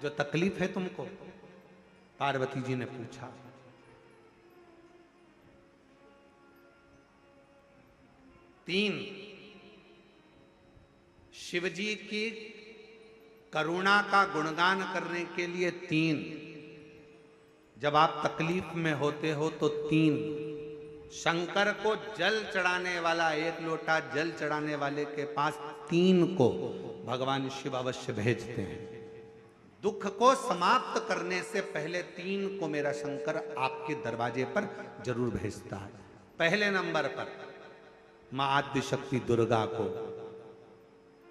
जो तकलीफ है तुमको? पार्वती जी ने पूछा। तीन, शिवजी की करुणा का गुणगान करने के लिए तीन, जब आप तकलीफ में होते हो तो तीन, शंकर को जल चढ़ाने वाला, एक लोटा जल चढ़ाने वाले के पास तीन को भगवान शिव अवश्य भेजते हैं। दुख को समाप्त करने से पहले तीन को मेरा शंकर आपके दरवाजे पर जरूर भेजता है। पहले नंबर पर मां आद्य शक्ति दुर्गा को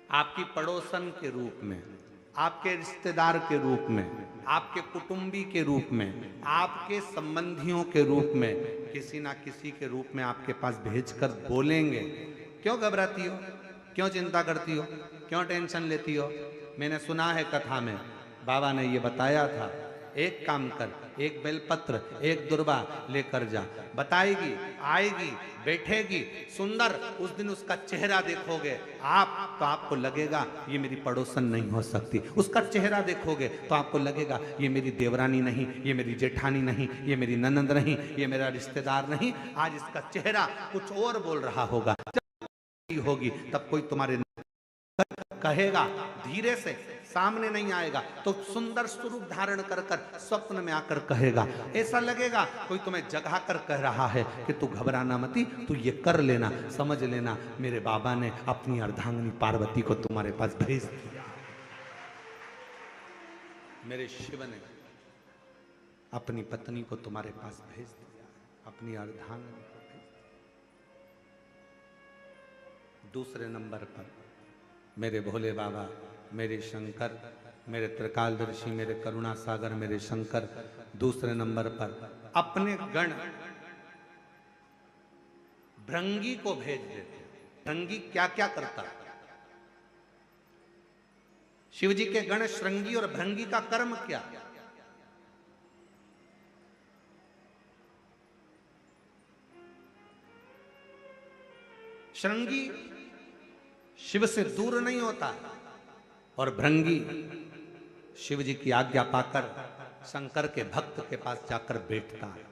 आपकी पड़ोसन के रूप में, आपके रिश्तेदार के रूप में, आपके कुटुंबी के रूप में, आपके संबंधियों के रूप में, किसी ना किसी के रूप में आपके पास भेजकर बोलेंगे, क्यों घबराती हो, क्यों चिंता करती हो, क्यों टेंशन लेती हो? मैंने सुना है कथा में बाबा ने ये बताया था, एक काम कर, एक बेलपत्र, एक दुर्वा लेकर जा, बताएगी, आएगी, बैठेगी, सुंदर, उस दिन उसका चेहरा देखोगे आप तो आपको लगेगा ये मेरी पड़ोसन नहीं हो सकती। उसका चेहरा देखोगे तो आपको लगेगा ये मेरी देवरानी नहीं, ये मेरी जेठानी नहीं, ये मेरी ननंद नहीं, ये मेरा रिश्तेदार नहीं। आज इसका चेहरा कुछ और बोल रहा होगा। जब होगी तब कोई तुम्हारे कहेगा, धीरे से, सामने नहीं आएगा तो सुंदर स्वरूप धारण कर कर स्वप्न में आकर कहेगा। ऐसा लगेगा कोई तुम्हें जगा कर कह रहा है कि तू घबराना मती, तू ये कर लेना, समझ लेना मेरे बाबा ने अपनी अर्धांगिनी पार्वती को तुम्हारे पास भेज दिया। मेरे शिव ने अपनी पत्नी को तुम्हारे पास भेज दिया, अपनी अर्धांगिनी को भेज दिया। दूसरे नंबर पर मेरे भोले बाबा, मेरे शंकर, मेरे त्रिकालदर्शी, मेरे करुणा सागर, मेरे शंकर दूसरे नंबर पर अपने गण भृंगी को भेज देते। भृंगी क्या क्या करता है? शिवजी के गण श्रृंगी और भृंगी का कर्म क्या? श्रृंगी शिव से दूर नहीं होता और भृंगी शिव जी की आज्ञा पाकर शंकर के भक्त के पास जाकर बैठता है।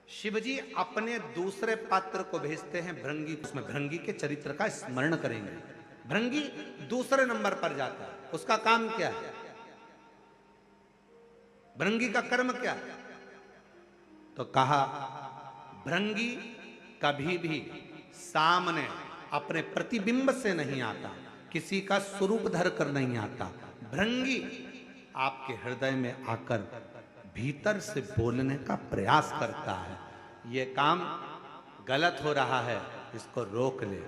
शिव जी अपने दूसरे पात्र को भेजते हैं भृंगी, उसमें भृंगी के चरित्र का स्मरण करेंगे। भृंगी दूसरे नंबर पर जाता है। उसका काम क्या है? भृंगी का कर्म क्या है? तो कहा भृंगी कभी भी सामने अपने प्रतिबिंब से नहीं आता, किसी का स्वरूप धर कर नहीं आता। भृंगी आपके हृदय में आकर भीतर से बोलने का प्रयास करता है। ये काम गलत हो रहा है, इसको रोक ले।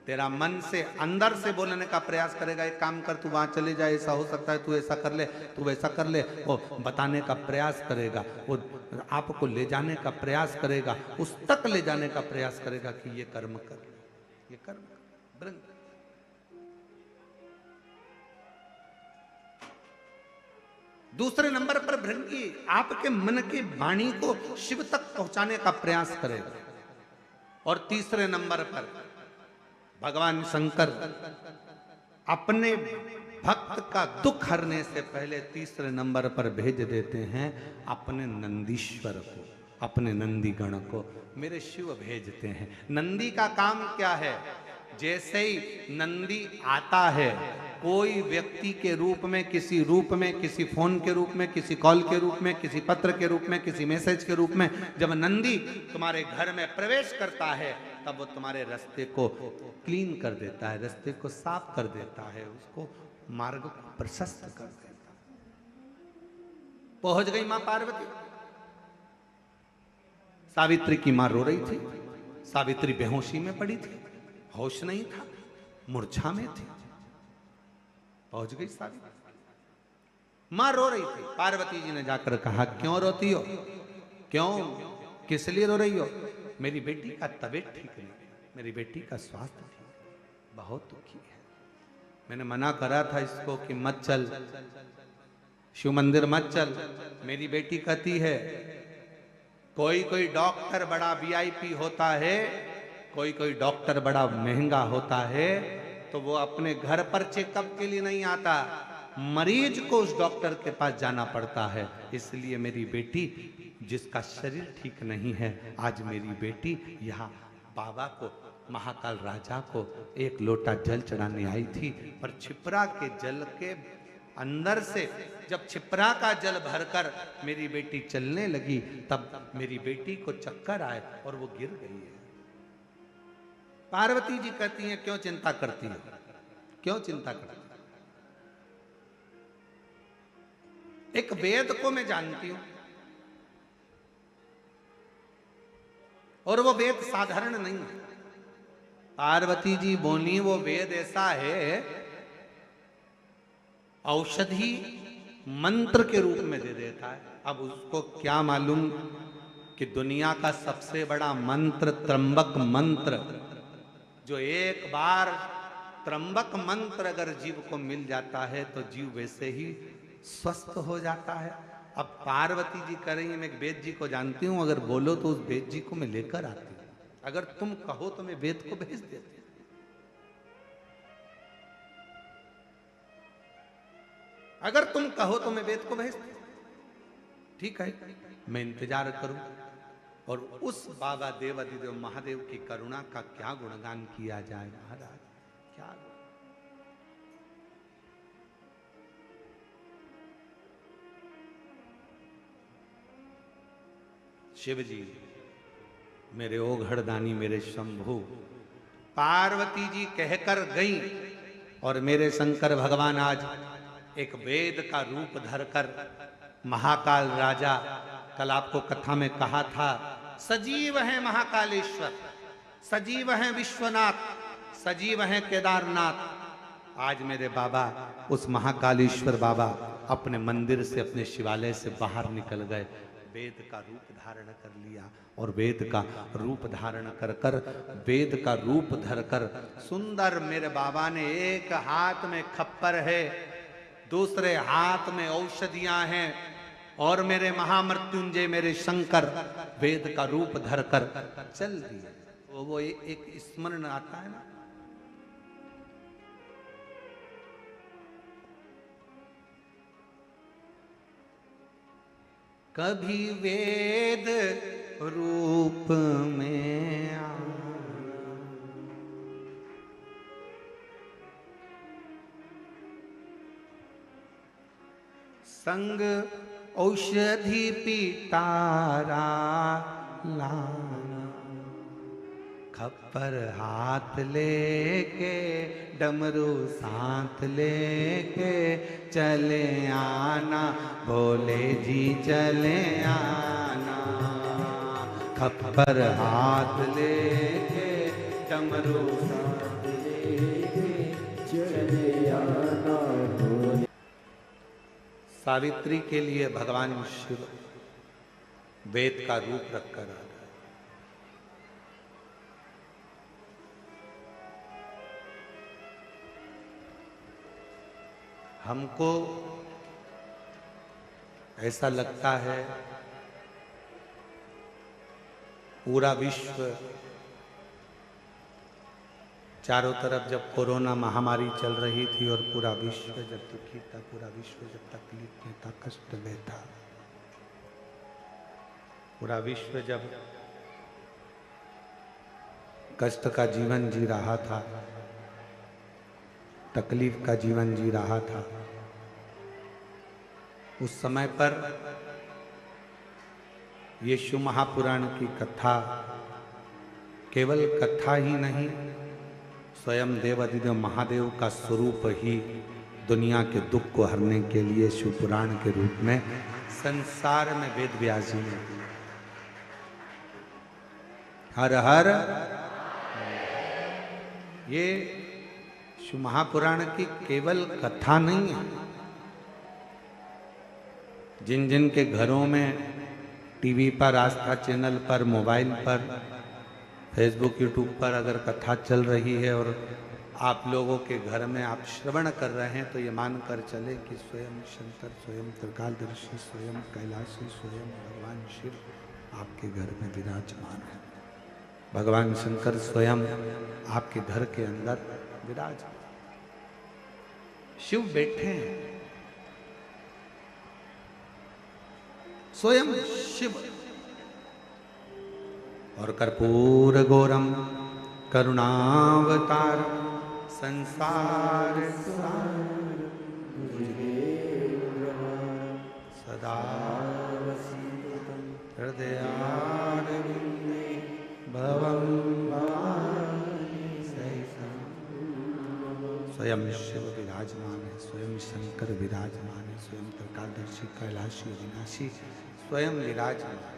तेरा मन से अंदर से बोलने का प्रयास करेगा, एक काम कर, तू वहां चले जा, ऐसा हो सकता है, तू ऐसा कर ले, तू वैसा कर ले। वो बताने का प्रयास करेगा, वो आपको ले जाने का प्रयास करेगा, उस तक ले जाने का प्रयास करेगा कि ये कर्म कर, ये कर्म कर। भृंग दूसरे नंबर पर भृंगी आपके मन की वाणी को शिव तक पहुंचाने का प्रयास करेगा। और तीसरे नंबर पर भगवान शंकर अपने भक्त का दुख हरने से पहले तीसरे नंबर पर भेज देते हैं अपने नंदीश्वर को, अपने नंदी गण को मेरे शिव भेजते हैं। नंदी का काम क्या है? जैसे ही नंदी आता है, कोई व्यक्ति के रूप में, किसी रूप में, किसी फोन के रूप में, किसी कॉल के रूप में, किसी पत्र के रूप में, किसी मैसेज के रूप में, जब नंदी तुम्हारे घर में प्रवेश करता है तब वो तुम्हारे रास्ते को क्लीन कर देता है, रास्ते को साफ कर देता है, उसको मार्ग को प्रशस्त कर देता है। पहुंच गई मां पार्वती। सावित्री की मां रो रही थी। सावित्री बेहोशी में पड़ी थी, होश नहीं था, मूर्छा में थी। पहुंच गई सावित्री। मां रो रही थी। पार्वती जी ने जाकर कहा, क्यों रोती हो? क्यों, किस लिए रो रही हो? मेरी बेटी का तबीयत ठीक नहीं, मेरी बेटी का स्वास्थ्य ठीक, बहुत दुखी है। मैंने मना करा था इसको कि मत चल, शिव मंदिर मत चल। मेरी बेटी कहती है कोई कोई डॉक्टर बड़ा वीआईपी होता है, कोई कोई डॉक्टर बड़ा महंगा होता है, तो वो अपने घर पर चेकअप के लिए नहीं आता, मरीज को उस डॉक्टर के पास जाना पड़ता है। इसलिए मेरी बेटी, जिसका शरीर ठीक नहीं है, आज मेरी बेटी यहाँ बाबा को, महाकाल राजा को एक लोटा जल चढ़ाने आई थी। पर छिपरा के जल के अंदर से जब छिपरा का जल भरकर मेरी बेटी चलने लगी, तब मेरी बेटी को चक्कर आए और वो गिर गई है। पार्वती जी कहती हैं, क्यों चिंता करती हो, क्यों चिंता करती हो? एक वेद को मैं जानती हूं, और वो वेद साधारण नहीं है। पार्वती जी बोली, वो वेद ऐसा है, औषधि मंत्र के रूप में दे देता है। अब उसको क्या मालूम कि दुनिया का सबसे बड़ा मंत्र त्र्यंबक मंत्र, जो एक बार त्र्यंबक मंत्र अगर जीव को मिल जाता है तो जीव वैसे ही स्वस्थ हो जाता है। अब पार्वती जी कह रही है, मैं वेद जी को जानती हूं, अगर बोलो तो उस वेद जी को मैं लेकर आती हूं, अगर तुम कहो तो मैं वेद को भेज देती हूं। अगर तुम कहो तो मैं वेद को भेज दूं। ठीक है, मैं इंतजार करूं। और उस बाबा देवाधिदेव महादेव की करुणा का क्या गुणगान किया जाए महाराज, क्या। शिव जी मेरे ओघड़दानी, मेरे शंभु, पार्वती जी कहकर गई और मेरे शंकर भगवान आज एक वेद का रूप धरकर, महाकाल राजा, कल आपको कथा में कहा था, सजीव है महाकालेश्वर, सजीव है विश्वनाथ, सजीव है केदारनाथ। आज मेरे बाबा, उस महाकालेश्वर बाबा अपने मंदिर से, अपने शिवालय से बाहर निकल गए, वेद का रूप धारण कर लिया। और वेद का रूप धारण कर कर, वेद का रूप धरकर सुंदर मेरे बाबा ने, एक हाथ में खप्पर है, दूसरे हाथ में औषधियां हैं, और मेरे महामृत्युंजय मेरे शंकर वेद का रूप धरकर चल दिए। वो एक स्मरण आता है ना, कभी वेद रूप में आ, संग औषधि पिटारा लाना, खप्पर हाथ लेके, डमरू साथ लेके चले आना, भोले जी चले आना, खप्पर हाथ लेके, डमरू साथ लेके चले आना, भोले। सावित्री के लिए भगवान शिव वेद का रूप रखकर आ रहा है। हमको ऐसा लगता है पूरा विश्व, चारों तरफ जब कोरोना महामारी चल रही थी और पूरा विश्व जब दुखी था, पूरा विश्व जब तकलीफ में था, कष्ट में था, पूरा विश्व जब कष्ट का जीवन जी रहा था, तकलीफ का जीवन जी रहा था, उस समय पर यीशु महापुराण की कथा केवल कथा ही नहीं, स्वयं देवाधिदेव महादेव का स्वरूप ही दुनिया के दुख को हरने के लिए शिवपुराण के रूप में संसार में वेद व्यास जी ने, हर हर, ये शिव महापुराण की केवल कथा नहीं है। जिन जिन के घरों में टीवी पर, आस्था चैनल पर, मोबाइल पर, फेसबुक, यूट्यूब पर अगर कथा चल रही है और आप लोगों के घर में आप श्रवण कर रहे हैं, तो ये मानकर चले कि स्वयं शंकर, स्वयं त्रिकालदर्शी, स्वयं कैलाशी, स्वयं भगवान शिव आपके घर में विराजमान है। भगवान शंकर स्वयं आपके घर के अंदर विराजमान, शिव बैठे हैं। स्वयं शिव। और कर्पूर गौरम करुणावतारम संसार सदा हृदयारविंदे भवं भवानी सहितं। स्वयं शिव विराजमान है, स्वयं शंकर विराजमान है, स्वयं त्रिकालदर्शी कैलाशी अविनाशी स्वयं विराजमान है।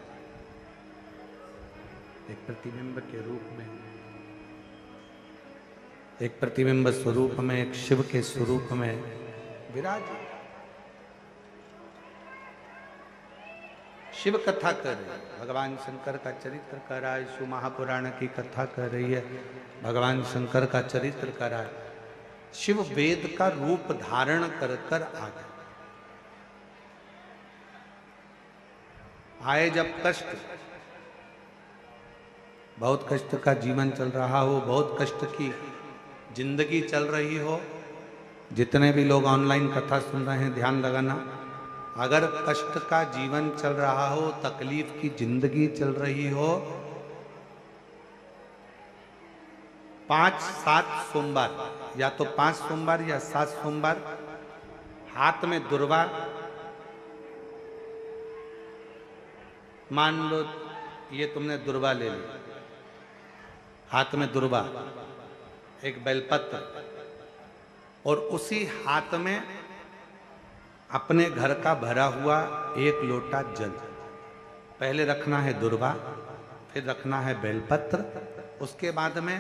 एक प्रतिबिंब के रूप में, एक प्रतिबिंब स्वरूप में, एक शिव के स्वरूप में विराज। शिव कथा कर रही है, भगवान शंकर का चरित्र कर रहा है। शिव महापुराण की कथा कर रही है, भगवान शंकर का चरित्र कर रहा है। शिव वेद का रूप धारण कर कर आ गए। आए जब कष्ट, बहुत कष्ट का जीवन चल रहा हो, बहुत कष्ट की जिंदगी चल रही हो, जितने भी लोग ऑनलाइन कथा सुन रहे हैं ध्यान लगाना, अगर कष्ट का जीवन चल रहा हो, तकलीफ की जिंदगी चल रही हो, 5-7 सोमवार, या तो 5 सोमवार या 7 सोमवार, हाथ में दुर्वा, मान लो ये तुमने दुर्वा ले ली, हाथ में दुर्वा, एक बेलपत्र, और उसी हाथ में अपने घर का भरा हुआ 1 लोटा जल। पहले रखना है दुर्वा, फिर रखना है बेलपत्र, उसके बाद में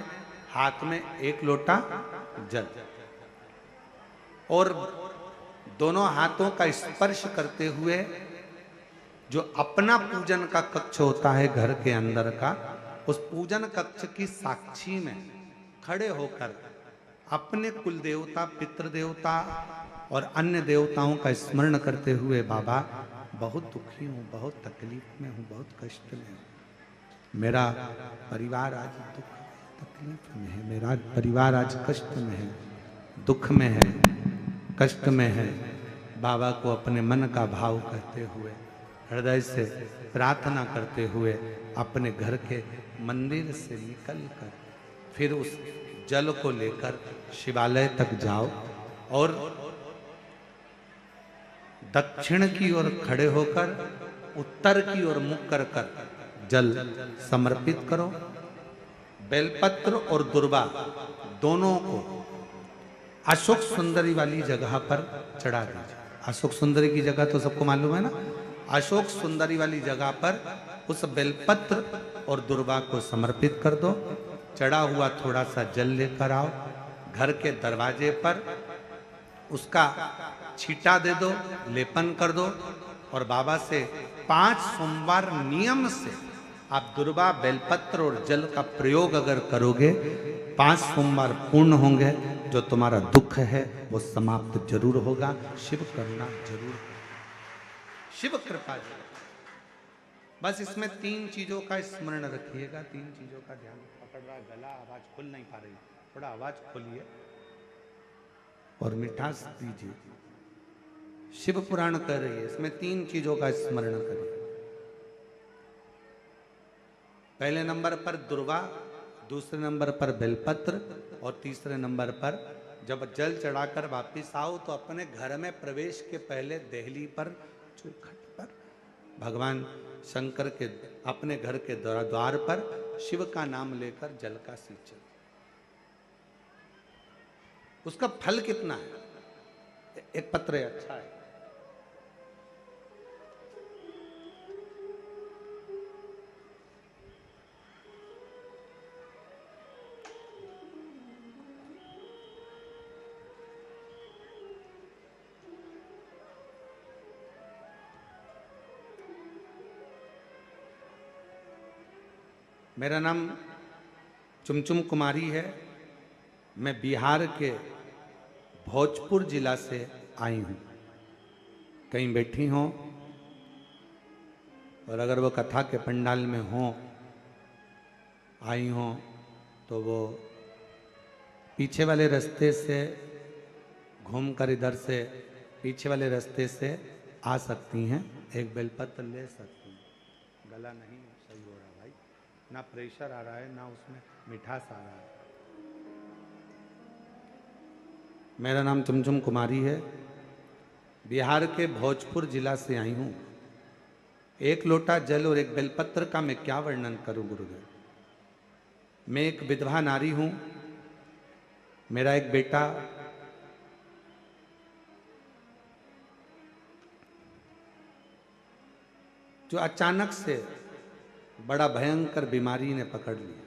हाथ में 1 लोटा जल, और दोनों हाथों का स्पर्श करते हुए जो अपना पूजन का कक्ष होता है घर के अंदर का, उस पूजन कक्ष की साक्षी में खड़े होकर अपने कुल देवता, पितृ देवता और अन्य देवताओं का स्मरण करते हुए, बाबा बहुत दुखी हूँ, बहुत तकलीफ में हूँ, बहुत कष्ट में हूँ, मेरा परिवार आज दुख तकलीफ में है, मेरा परिवार आज कष्ट में है, दुख में है, कष्ट में है। बाबा को अपने मन का भाव कहते हुए, हृदय से प्रार्थना करते हुए अपने घर के मंदिर से निकलकर फिर उस जल को लेकर शिवालय तक जाओ और दक्षिण की ओर खड़े होकर उत्तर की ओर मुख कर कर जल समर्पित करो। बेलपत्र और दुर्वा दोनों को अशोक सुंदरी वाली जगह पर चढ़ा दीजिए। अशोक सुंदरी की जगह तो सबको मालूम है ना। अशोक सुंदरी वाली जगह पर उस बेलपत्र और दुर्वा को समर्पित कर दो। चढ़ा हुआ थोड़ा सा जल लेकर आओ, घर के दरवाजे पर उसका छींटा दे दो, लेपन कर दो, और बाबा से 5 सोमवार नियम से आप दुर्वा, बेलपत्र और जल का प्रयोग अगर करोगे, 5 सोमवार पूर्ण होंगे। जो तुम्हारा दुख है वो समाप्त जरूर होगा। शिव करुणा जरूर, शिव कृपा जरूर। बस इसमें 3 चीजों का स्मरण रखिएगा, 3 चीजों का ध्यान। पकड़ रहा गला, आवाज खुल नहीं पा रही, थोड़ा आवाज खोलिए और मिठास दीजिए। शिव पुराण कर रही है, इसमें 3 चीजों का स्मरण करिए। पहले नंबर पर दुर्वा, दूसरे नंबर पर बेलपत्र, और तीसरे नंबर पर जब जल चढ़ाकर वापिस आओ तो अपने घर में प्रवेश के पहले देहली पर, चौखट पर, भगवान शंकर के अपने घर के द्वार पर शिव का नाम लेकर जल का सिंचन। उसका फल कितना है? एक पत्र अच्छा है, मेरा नाम चुमचुम कुमारी है। मैं बिहार के भोजपुर जिला से आई हूँ। कहीं बैठी हों और अगर वो कथा के पंडाल में हों, आई हों, तो वो पीछे वाले रास्ते से घूमकर इधर से पीछे वाले रास्ते से आ सकती हैं, एक बेलपत्र ले सकती हैं। गला नहीं सही हो रहा भाई, ना प्रेशर आ रहा है ना उसमें मिठास आ रहा है। मेरा नाम चमचम कुमारी है, बिहार के भोजपुर जिला से आई हूँ। एक लोटा जल और एक बेलपत्र का मैं क्या वर्णन करूं गुरुदेव। मैं एक विधवा नारी हूं, मेरा एक बेटा जो अचानक से बड़ा भयंकर बीमारी ने पकड़ लिया।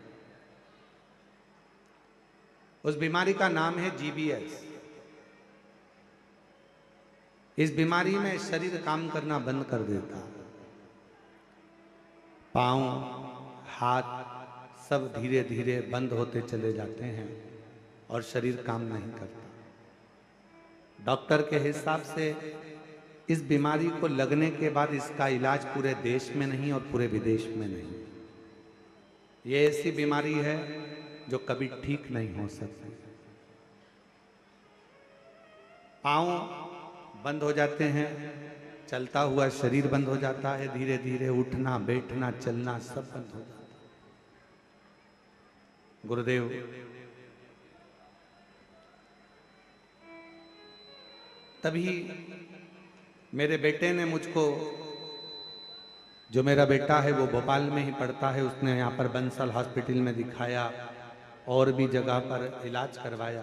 उस बीमारी का नाम है जीबीएस। इस बीमारी में शरीर काम करना बंद कर देता, पांव हाथ सब धीरे धीरे बंद होते चले जाते हैं और शरीर काम नहीं करता। डॉक्टर के हिसाब से इस बीमारी को लगने के बाद इसका इलाज पूरे देश में नहीं और पूरे विदेश में नहीं। ये ऐसी बीमारी है जो कभी ठीक नहीं हो सकती। पांव बंद हो जाते हैं, चलता हुआ शरीर बंद हो जाता है, धीरे धीरे उठना बैठना चलना सब बंद हो जाता है। गुरुदेव, तभी मेरे बेटे ने मुझको, जो मेरा बेटा है वो भोपाल में ही पढ़ता है, उसने यहाँ पर बंसल हॉस्पिटल में दिखाया और भी जगह पर इलाज करवाया,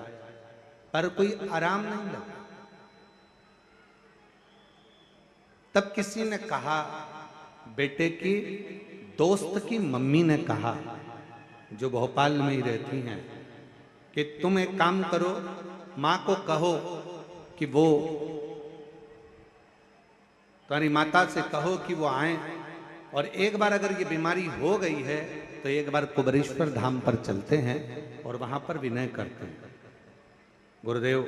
पर कोई आराम नहीं लगा। तब किसी ने कहा, बेटे की दोस्त की मम्मी ने कहा, जो भोपाल में ही रहती हैं, कि तुम एक काम करो, माँ को कहो कि वो, तुम्हारी माता से कहो कि वो आए और एक बार अगर ये बीमारी हो गई है तो एक बार कुबरेश्वर धाम पर चलते हैं और वहां पर विनय करते हैं। गुरुदेव,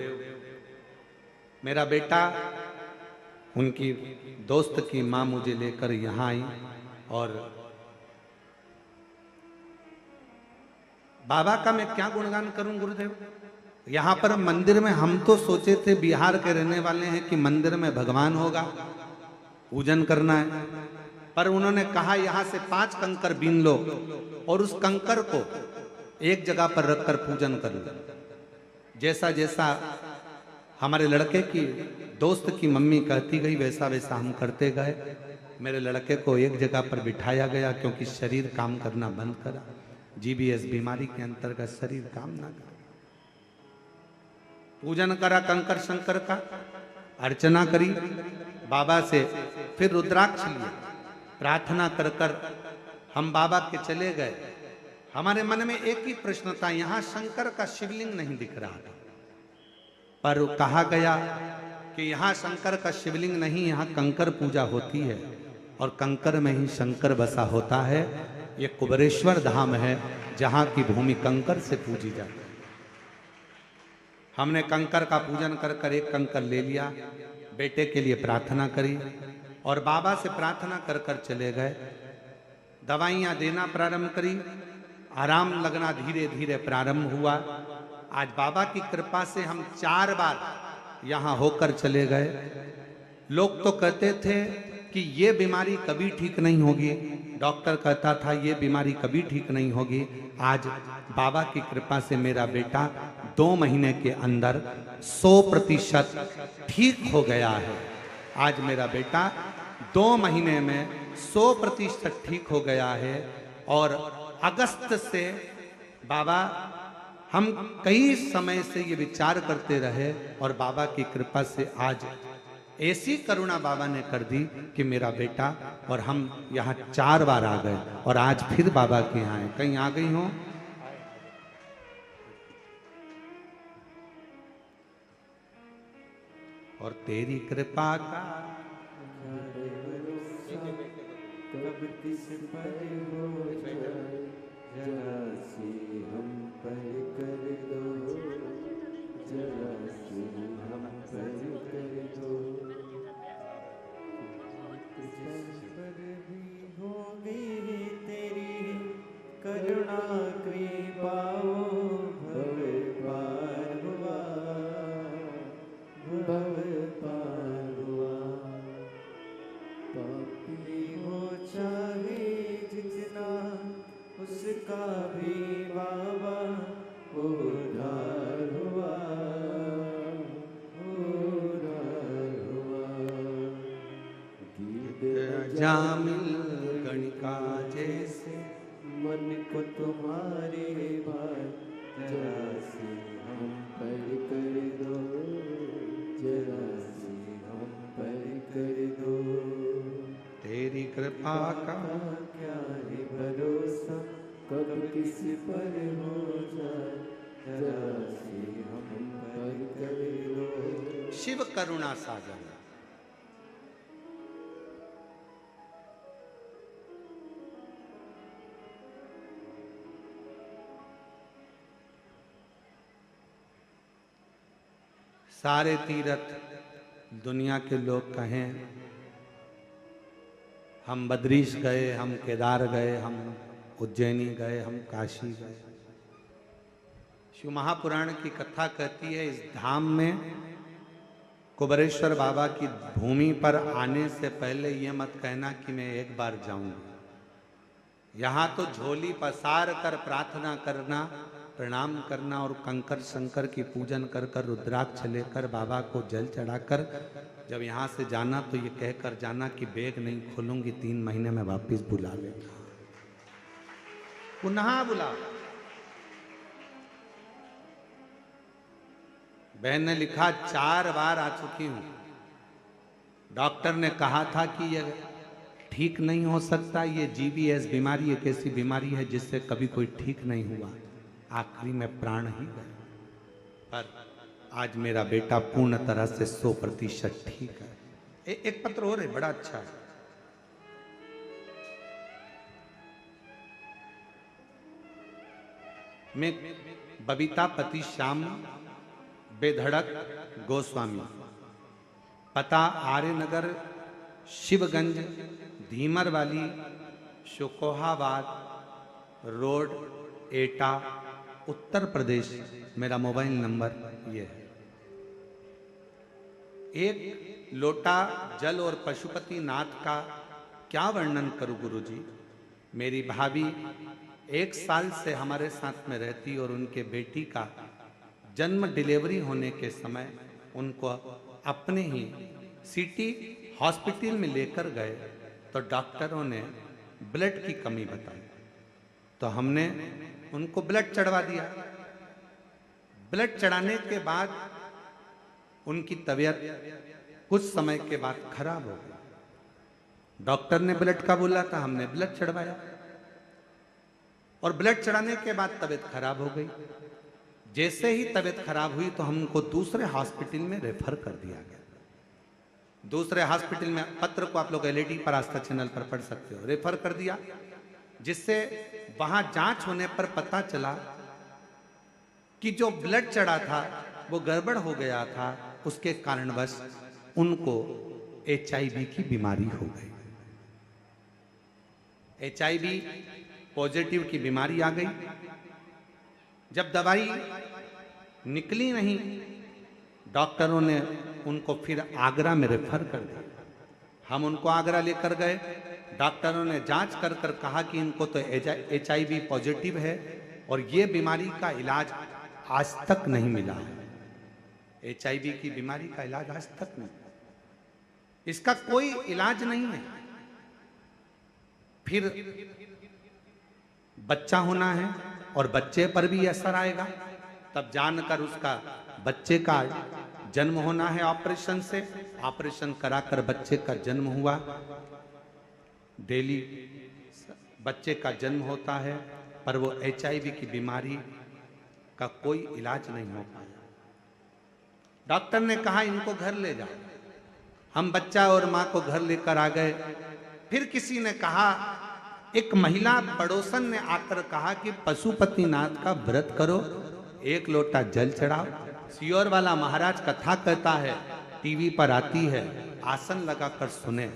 मेरा बेटा, उनकी दोस्त की माँ मुझे लेकर यहाँ आई और बाबा का मैं क्या गुणगान करूं गुरुदेव। यहाँ पर मंदिर में हम तो सोचे थे, बिहार के रहने वाले हैं, कि मंदिर में भगवान होगा, पूजन करना है, पर उन्होंने कहा यहाँ से 5 कंकर बीन लो और उस कंकर को एक जगह पर रखकर पूजन कर लो। जैसा जैसा हमारे लड़के की दोस्त की मम्मी कहती गई वैसा वैसा हम करते गए। मेरे लड़के को एक जगह पर बिठाया गया क्योंकि शरीर काम करना बंद करा। जीबीएस बीमारी के अंतर्गत शरीर काम ना करा। पूजन करा कंकर शंकर का, अर्चना करी बाबा से, फिर रुद्राक्ष लिया, प्रार्थना कर कर हम बाबा के चले गए। हमारे मन में एक ही प्रश्न था, यहाँ शंकर का शिवलिंग नहीं दिख रहा था, पर कहा गया कि यहाँ शंकर का शिवलिंग नहीं, यहाँ कंकर पूजा होती है और कंकर में ही शंकर बसा होता है। ये कुबरेश्वर धाम है जहाँ की भूमि कंकर से पूजी जाती है। हमने कंकर का पूजन कर कर एक कंकर ले लिया, बेटे के लिए प्रार्थना करी और बाबा से प्रार्थना कर कर चले गए। दवाइयाँ देना प्रारंभ करी, आराम लगना धीरे धीरे प्रारंभ हुआ। आज बाबा की कृपा से हम 4 बार यहाँ होकर चले गए। लोग तो कहते थे कि ये बीमारी कभी ठीक नहीं होगी, डॉक्टर कहता था ये बीमारी कभी ठीक नहीं होगी। आज बाबा की कृपा से मेरा बेटा 2 महीने के अंदर 100% ठीक हो गया है। आज मेरा बेटा 2 महीने में 100% ठीक हो गया है। और अगस्त से बाबा, हम कई समय से ये विचार करते रहे और बाबा की कृपा से आज ऐसी करुणा बाबा ने कर दी कि मेरा बेटा और हम यहाँ 4 बार आ गए और आज फिर बाबा के यहाँ आए। कहीं आ गई हो? और तेरी कृपा का कब किस पर हो जाए, जरा सी हम पर कर दो, जरा सी हम पर कर दो। पर भी होगी तेरी करुणा कृपा, भव पार हुआ, भव पार हुआ। उसका भी बाबा उद्धार हुआ, उद्धार हुआ। गीत जामिल गणिका जैसे मन को तुम्हारे भार जरा से हम पर कर दो, जरा से हम पर कर दो। तेरी कृपा का क्या है भरोसा, कब किस पर हो जाए, जरा से हम पर कर दो। शिव करुणा सागर। सारे तीर्थ दुनिया के लोग कहें, हम बद्रीश गए, हम केदार गए, हम उज्जैनी गए, हम काशी गए। शिव महापुराण की कथा कहती है, इस धाम में कुबेरेश्वर बाबा की भूमि पर आने से पहले ये मत कहना कि मैं एक बार जाऊंगा। यहाँ तो झोली पसार कर प्रार्थना करना, प्रणाम करना और कंकर शंकर की पूजन कर कर रुद्राक्ष लेकर बाबा को जल चढ़ाकर जब यहाँ से जाना तो ये कहकर जाना कि बैग नहीं खोलूंगी, 3 महीने में वापस बुला लेगा, पुनः बुला। बहन ने लिखा 4 बार आ चुकी हूं। डॉक्टर ने कहा था कि ये ठीक नहीं हो सकता, ये जीबीएस बीमारी एक ऐसी बीमारी है जिससे कभी कोई ठीक नहीं हुआ, आखिरी में प्राण ही गए। पर आज मेरा बेटा पूर्ण तरह से 100% ठीक है। एक पत्र और है, बड़ा अच्छा है। मैं बबीता पति श्याम बेधड़क गोस्वामी, पता आर्यनगर शिवगंज धीमर वाली शुकोहाबाद रोड एटा उत्तर प्रदेश। मेरा मोबाइल नंबर ये है। एक लोटा जल और पशुपति नाथ का क्या वर्णन करूं गुरुजी। मेरी भाभी 1 साल से हमारे साथ में रहती और उनके बेटी का जन्म डिलीवरी होने के समय उनको अपने ही सिटी हॉस्पिटल में लेकर गए तो डॉक्टरों ने ब्लड की कमी बताई, तो हमने उनको ब्लड चढ़वा दिया। ब्लड चढ़ाने के बाद उनकी तबीयत कुछ समय के बाद खराब हो गई। डॉक्टर ने ब्लड का बोला था, हमने ब्लड चढ़वाया और ब्लड चढ़ाने के बाद तबीयत खराब हो गई। जैसे ही तबीयत खराब हुई तो हमको दूसरे हॉस्पिटल में रेफर कर दिया गया। दूसरे हॉस्पिटल में पत्र को आप लोग एलईडी पर आस्था चैनल पर पढ़ सकते हो, रेफर कर दिया, जिससे वहां जांच होने पर पता चला कि जो ब्लड चढ़ा था वो गड़बड़ हो गया था, उसके कारणवश उनको HIV की बीमारी हो गई। HIV पॉजिटिव की बीमारी आ गई। जब दवाई निकली नहीं, डॉक्टरों ने उनको फिर आगरा में रेफर कर दिया। हम उनको आगरा लेकर गए। डॉक्टरों ने जांच कर कर कहा कि इनको तो HIV पॉजिटिव है और ये बीमारी का इलाज आज तक नहीं मिला है। HIV की बीमारी का इलाज आज तक नहीं, इसका कोई इलाज नहीं है। फिर बच्चा होना है और बच्चे पर भी असर आएगा, तब जानकर उसका बच्चे का जन्म होना है ऑपरेशन से। ऑपरेशन कराकर बच्चे का जन्म हुआ। डेली बच्चे का जन्म होता है, पर वो HIV की बीमारी का कोई इलाज नहीं हो पाया। डॉक्टर ने कहा इनको घर ले जाओ। हम बच्चा और माँ को घर लेकर आ गए। फिर किसी ने कहा, एक महिला पड़ोसन ने आकर कहा कि पशुपतिनाथ का व्रत करो, 1 लोटा जल चढ़ाओ। सियोर वाला महाराज कथा कहता है, टीवी पर आती है, आसन लगाकर सुने।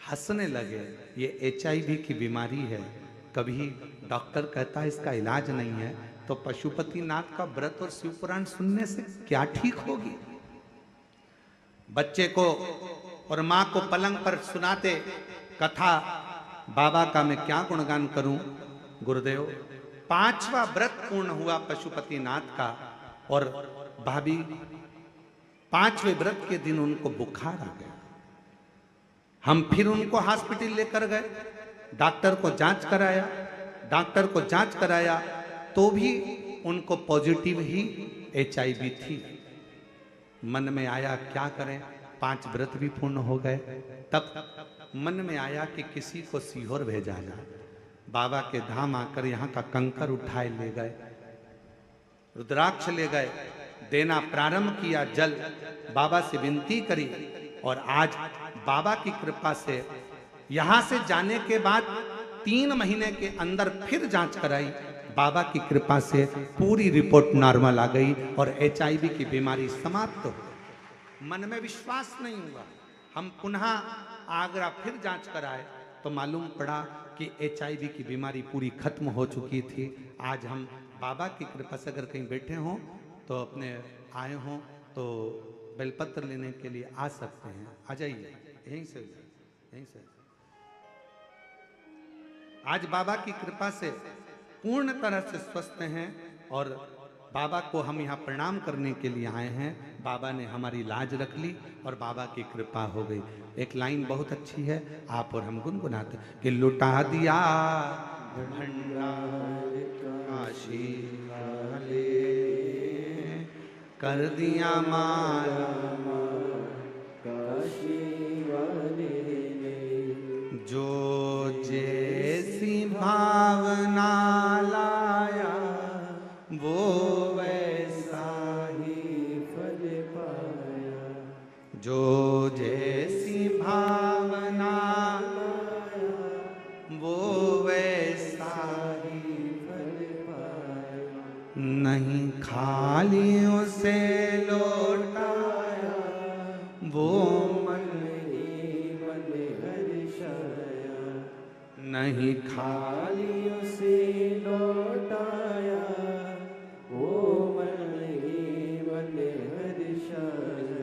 हंसने लगे, ये HIV की बीमारी है। कभी डॉक्टर कहता है इसका इलाज नहीं है, तो पशुपतिनाथ का व्रत और शिव पुराण सुनने से क्या ठीक होगी। बच्चे को और माँ को पलंग पर सुनाते कथा, बाबा का मैं क्या गुणगान करूं। गुरुदेव 5वां व्रत पूर्ण हुआ पशुपतिनाथ का और भाभी 5वें व्रत के दिन उनको बुखार आ गया। हम फिर उनको हॉस्पिटल लेकर गए, डॉक्टर को जांच कराया तो भी उनको पॉजिटिव ही HIV थी। मन में आया क्या करें, 5 व्रत भी पूर्ण हो गए। तब मन में आया कि किसी को सीहोर भेजा जाए। बाबा के धाम आकर यहाँ का कंकर उठाए ले गए, रुद्राक्ष ले गए, देना प्रारंभ किया, जल बाबा से विनती करी और आज बाबा की कृपा से यहाँ से जाने के बाद 3 महीने के अंदर फिर जांच कराई। बाबा की कृपा से पूरी रिपोर्ट नॉर्मल आ गई और HIV की बीमारी समाप्त हो गई। मन में विश्वास नहीं हुआ। हम पुनः आगरा फिर जांच कराए तो मालूम पड़ा कि HIV की बीमारी पूरी खत्म हो चुकी थी। आज हम बाबा की कृपा से अगर कहीं बैठे हों तो अपने आए हों तो बेलपत्र लेने के लिए आ सकते हैं। आ जाइए, यहीं से। आज बाबा की कृपा से पूर्ण तरह से स्वस्थ हैं और बाबा को हम यहाँ प्रणाम करने के लिए आए हैं। बाबा ने हमारी लाज रख ली और बाबा की कृपा हो गई। एक लाइन बहुत अच्छी है, आप और हम गुनगुनाते कि लुटा दिया भंडार काशी वाले, कर दिया माला काशी वाले ने, जो जैसी भावना लाया वो वैसा ही फल पाया, जो जैसी भावना लाया वो वैसा ही फल पाया, नहीं खाली उसे लौटाया वो मन ही मन हर्षाया, नहीं खा खाली उसे लौटाया वो मन ही मन हर्षाया,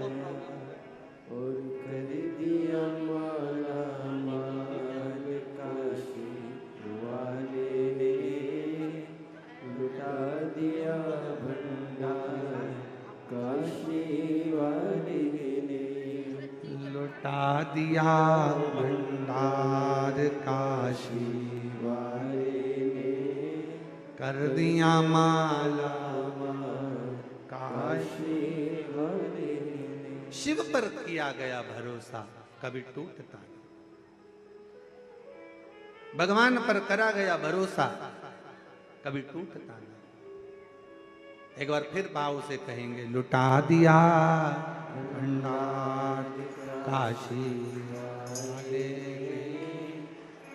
और कर दिया माला माल काशी वाले ने, लुटा दिया भंडार काशी वाले ने, लुटा दिया भंडार काशी वाले ने, कर दिया माला काशी। काशी वाले ने। शिव पर किया गया भरोसा कभी टूटता नहीं। भगवान पर करा गया भरोसा कभी टूटता नहीं। एक बार फिर भाव से कहेंगे लुटा दिया भंडार काशी वाले,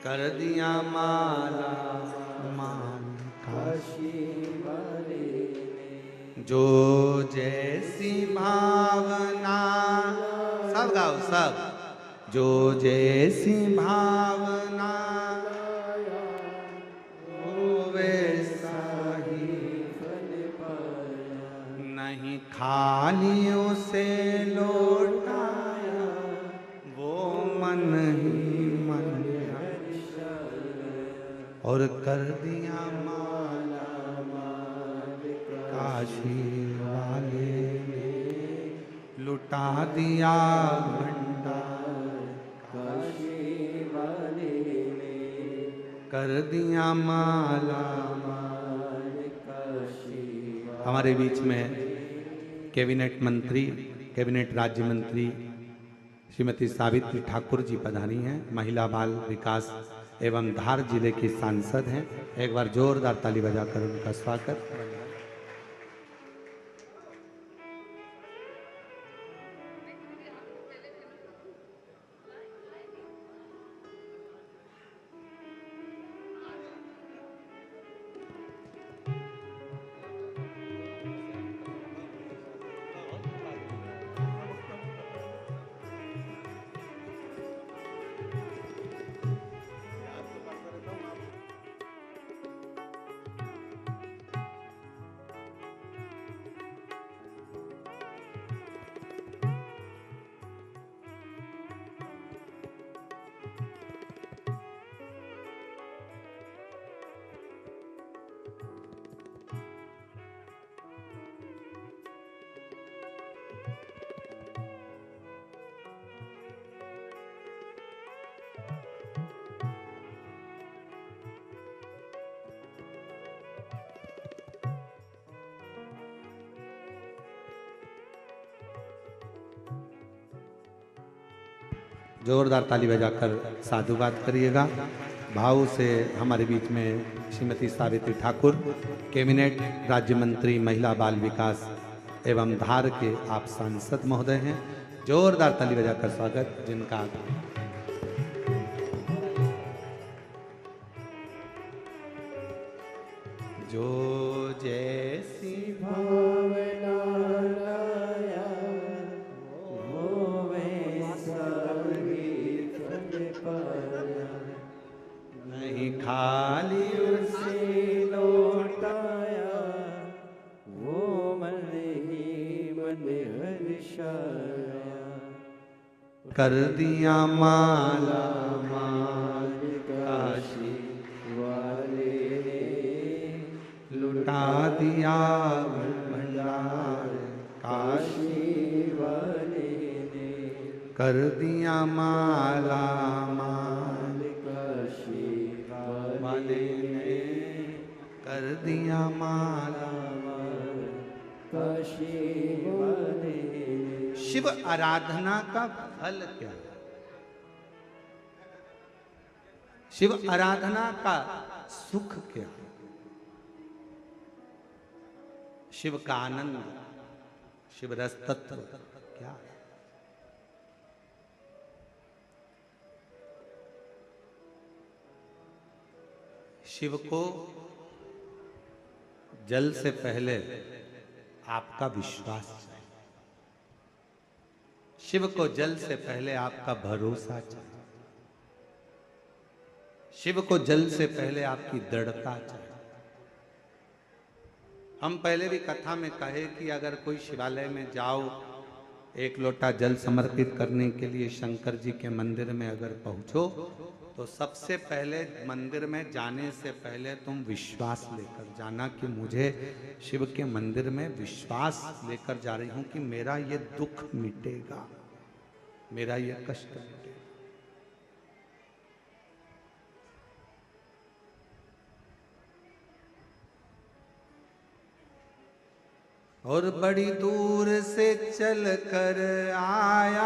कर दिया माला मान काशी, काशी वाले ने, जो जैसी भावना, सब गाओ सब, जो जैसी भावना वो वैसा ही फल पाया, नहीं खाली उसे लौटाया वो मन ही मन और कर दिया माला काशी वाले ने, लुटा दिया भंडार काशी वाले ने, कर दिया माला। काशी हमारे बीच में कैबिनेट मंत्री, कैबिनेट राज्य मंत्री श्रीमती सावित्री ठाकुर जी पधारी हैं, महिला बाल विकास एवं धार जिले की सांसद हैं। एक बार जोरदार ताली बजाकर उनका स्वागत। जोरदार ताली बजाकर साधुवाद करिएगा। भाव से हमारे बीच में श्रीमती सावित्री ठाकुर, कैबिनेट राज्य मंत्री महिला बाल विकास एवं धार के आप सांसद महोदय हैं। जोरदार ताली बजाकर स्वागत जिनका। जो जैसी भावना लाया वो वैसा ही फल पाया, नहीं खाली उसे लौटाया वो मन ही मन हर्षाया। कर दिया माला माल काशी वाले ने लुटा दिया भंडार काशी काशी वाले ने कर दिया माला माल काशी वाले ने कर दिया माला। काशी वाले ने। शिव आराधना का फल क्या है? शिव आराधना का सुख क्या है? शिव का आनंद, शिव रस तत्व क्या है? शिव को जल से पहले आपका विश्वास चाहिए। शिव को जल से पहले आपका भरोसा चाहिए। शिव को जल से पहले आपकी दृढ़ता चाहिए। हम पहले भी कथा में कहे कि अगर कोई शिवालय में जाओ, एक लोटा जल समर्पित करने के लिए शंकर जी के मंदिर में अगर पहुंचो, तो सबसे पहले मंदिर में जाने से पहले तुम विश्वास लेकर जाना कि मुझे शिव के मंदिर में विश्वास लेकर जा रही हूं कि मेरा ये दुख मिटेगा, मेरा ये कष्ट मिटेगा। और बड़ी दूर से चल कर आया